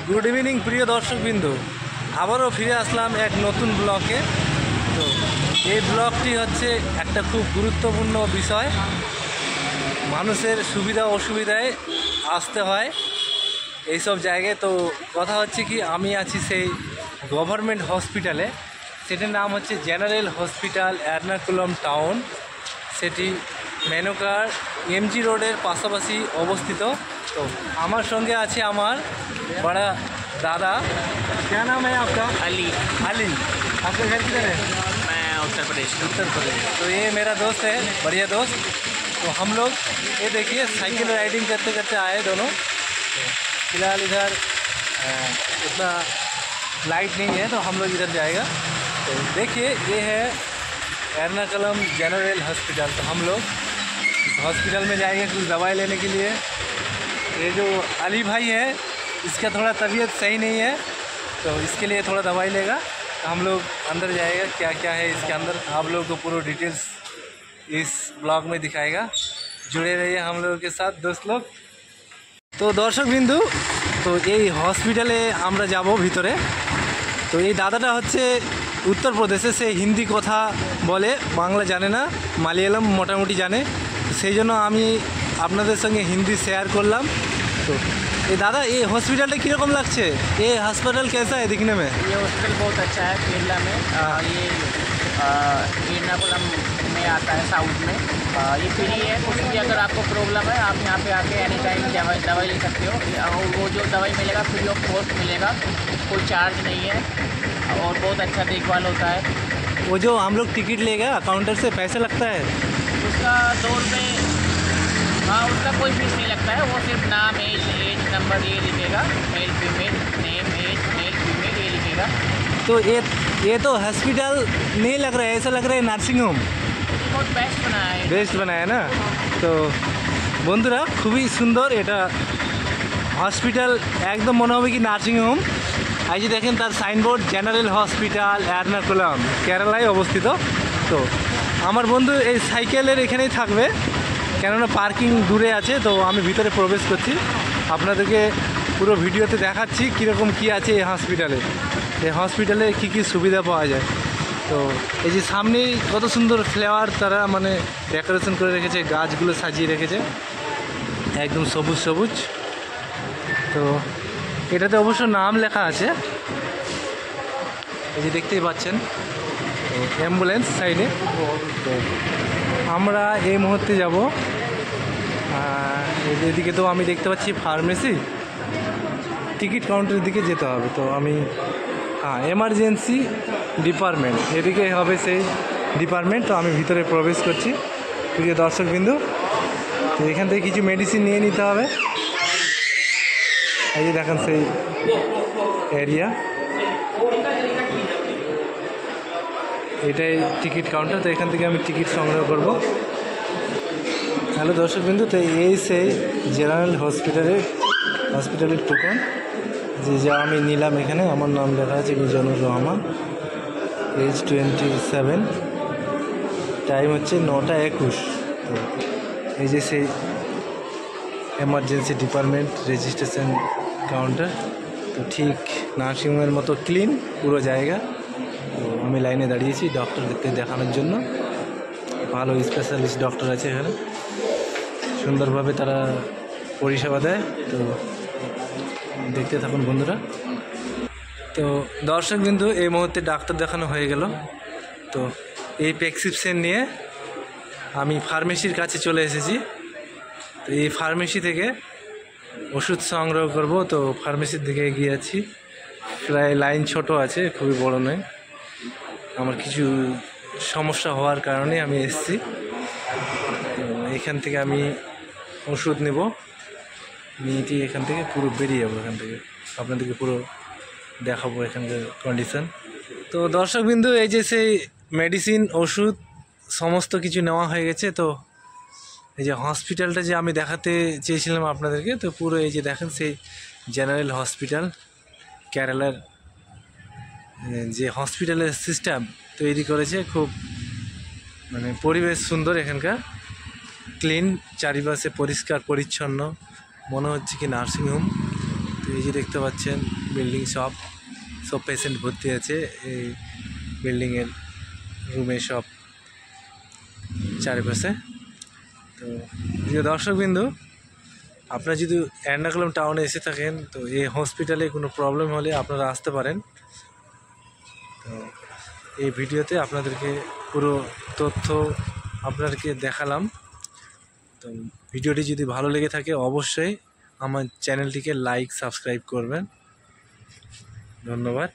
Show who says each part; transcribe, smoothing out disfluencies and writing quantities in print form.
Speaker 1: Good evening প্রিয় দর্শকবৃন্দু, আবারও ফিরে আসলাম এক নতুন ব্লকে। তো এই ব্লগটি হচ্ছে একটা খুব গুরুত্বপূর্ণ বিষয়। মানুষের সুবিধা অসুবিধায় আসতে হয় এইসব জায়গায়। তো কথা হচ্ছে কি, আমি আছি সেই গভর্নমেন্ট হসপিটালে, সেটির নাম হচ্ছে জেনারেল হসপিটাল এর্নাকুলাম টাউন। সেটি মেনকার এমজি রোডের পাশাপাশি অবস্থিত। तो हमारे संगे আছে আমার बड़ा दादा। क्या नाम है आपका?
Speaker 2: अली।
Speaker 1: अली, आपका घर किधर है?
Speaker 2: मैं उत्तर प्रदेश।
Speaker 1: तो ये मेरा दोस्त है, बढ़िया दोस्त। तो हम लोग ये देखिए साइकिल राइडिंग करते करते आए दोनों। तो फिलहाल इधर उतना लाइट नहीं है तो हम लोग इधर जाएगा। तो देखिए ये है एर्नाकुलम जनरल हॉस्पिटल। तो हम लोग इस हॉस्पिटल में जाएंगे कुछ दवाई लेने के लिए। ये जो अली भाई है, इसका थोड़ा तबीयत सही नहीं है, तो इसके लिए थोड़ा दवाई लेगा। तो हम लोग अंदर जाएगा, क्या क्या है इसके अंदर आप लोगों को पूरा डिटेल्स इस ब्लॉग में दिखाएगा। जुड़े रहिए हम लोगों के साथ दोस्त लोग। तो दर्शक बिंदु, तो ये हॉस्पिटले আমরা যাব ভিতরে। তো এই দাদাটা হচ্ছে উত্তর প্রদেশে, সে হিন্দি কথা বলে, বাংলা জানে না, মালয়ালম মোটামুটি জানে। সেই জন্য আমি আপনাদের সঙ্গে হিন্দি শেয়ার করলাম। तो ये दादा, ये हॉस्पिटल कীরকম লাগছে? ये हॉस्पिटल कैसा है दिखने में?
Speaker 2: ये हॉस्पिटल बहुत अच्छा है केरला में। ये एर्नाकुलम में आता है, साउथ में। ये फ्री है, कुछ भी अगर आपको प्रॉब्लम है आप यहाँ पे आके एनी टाइम दवाई ले सकते हो। और वो जो दवाई मिलेगा फ्री ऑफ कॉस्ट मिलेगा, कोई चार्ज नहीं है और बहुत अच्छा देखभाल होता है।
Speaker 1: वो जो हम लोग टिकट लेगा काउंटर से, पैसा लगता है
Speaker 2: उसका 2 रुपये। हाँ, उसका कोई फीस नहीं लगता है, वो सिर्फ नाम, एज नंबर ये लिखेगा, male female, name age male female ये लिखेगा।
Speaker 1: तो ये तो हॉस्पिटल नहीं लग रहा है, ऐसा लग रहा है नार्सिंग होम।
Speaker 2: बहुत बेस्ट बनाया है
Speaker 1: ना। तो বন্ধুরা খুবই সুন্দর এটা হসপিটাল, একদম মনে হবে কি নার্সিং হোম। এই যে দেখেন তার সাইনবোর্ড, জেনারেল হসপিটাল এর্নাকুলাম, কেরালায় অবস্থিত। তো আমার বন্ধু এই সাইকেলের এখানেই থাকবে, কেননা পার্কিং দূরে আছে। তো আমি ভিতরে প্রবেশ করছি, আপনাদেরকে পুরো ভিডিওতে দেখাচ্ছি কীরকম কী আছে এই হসপিটালে। এই হসপিটালে কী কী সুবিধা পাওয়া যায়। তো এই যে সামনেই কত সুন্দর ফ্লাওয়ার তারা মানে ডেকোরেশন করে রেখেছে, গাছগুলো সাজিয়ে রেখেছে একদম সবুজ সবুজ। তো এটাতে অবশ্য নাম লেখা আছে, এই যে দেখতেই পাচ্ছেন অ্যাম্বুলেন্স সাইডে। তো আমরা এই মুহূর্তে যাব এদিকে। তো আমি দেখতে পাচ্ছি ফার্মেসি, টিকিট কাউন্টারের দিকে যেতে হবে। তো আমি এমার্জেন্সি ডিপার্টমেন্ট, এদিকে হবে সেই ডিপার্টমেন্ট। তো আমি ভিতরে প্রবেশ করছি প্রিয় দর্শকবিন্দু। তো এখান থেকে কিছু মেডিসিন নিয়ে নিতে হবে। এই যে দেখেন সেই এরিয়া, এটাই টিকিট কাউন্টার। তো এখান থেকে আমি টিকিট সংগ্রহ করব। হ্যালো দর্শকবিন্দু, তো এই সেই জেনারেল হসপিটালের টোকন যা আমি নিলাম। এখানে আমার নাম লেখা আছে মিজানুর রহমান, এজ 27, টাইম হচ্ছে 9:21। তো এই যে সেই এমার্জেন্সি ডিপার্টমেন্ট রেজিস্ট্রেশন কাউন্টার। তো ঠিক নার্সিংহোমের মতো ক্লিন পুরো জায়গা। তো আমি লাইনে দাঁড়িয়েছি ডক্টরকে দেখানোর জন্য। ভালো স্পেশালিস্ট ডক্টর আছে এখানে, সুন্দরভাবে তারা পরিষেবা দেয়। তো দেখতে থাকুন বন্ধুরা। তো দর্শক কিন্তু এই মুহূর্তে ডাক্তার দেখানো হয়ে গেল। তো এই প্রেসক্রিপশন নিয়ে আমি ফার্মেসির কাছে চলে এসেছি। তো এই ফার্মেসি থেকে ওষুধ সংগ্রহ করব। তো ফার্মেসির দিকে এগিয়ে আছি, প্রায় লাইন ছোট আছে, খুবই বড় নয়। আমার কিছু সমস্যা হওয়ার কারণে আমি এসেছি। তো এখান থেকে আমি ওষুধ নেব, নিয়েছি এখান থেকে পুরো বেরিয়ে যাবো। এখান থেকে আপনাদেরকে পুরো দেখাবো এখানকার কন্ডিশন। তো দর্শকবিন্দু, এই যে সেই মেডিসিন ওষুধ সমস্ত কিছু নেওয়া হয়ে গেছে। তো এই যে হসপিটালটা যে আমি দেখাতে চেয়েছিলাম আপনাদেরকে, তো পুরো এই যে দেখেন সেই জেনারেল হসপিটাল কেরালার যে হসপিটালের সিস্টেম তৈরি করেছে, খুব মানে পরিবেশ সুন্দর, এখানকার ক্লিন, চারিপাশে পরিষ্কার পরিচ্ছন্ন, মনে হচ্ছে কি নার্সিংহোম। তো এই যে দেখতে পাচ্ছেন বিল্ডিং সব পেশেন্ট ভর্তি আছে এই বিল্ডিংয়ের রুমে সব চারিপাশে। তো প্রিয় দর্শকবিন্দু, আপনারা যদি এর্নাকুলাম টাউনে এসে থাকেন তো এই হসপিটালে কোনো প্রবলেম হলে আপনারা আসতে পারেন। তো এই ভিডিওতে আপনাদেরকে পুরো তথ্য আপনাদেরকে দেখালাম। তো ভিডিওটি যদি ভালো লেগে থাকে অবশ্যই আমার চ্যানেলটিকে লাইক সাবস্ক্রাইব করবেন। ধন্যবাদ।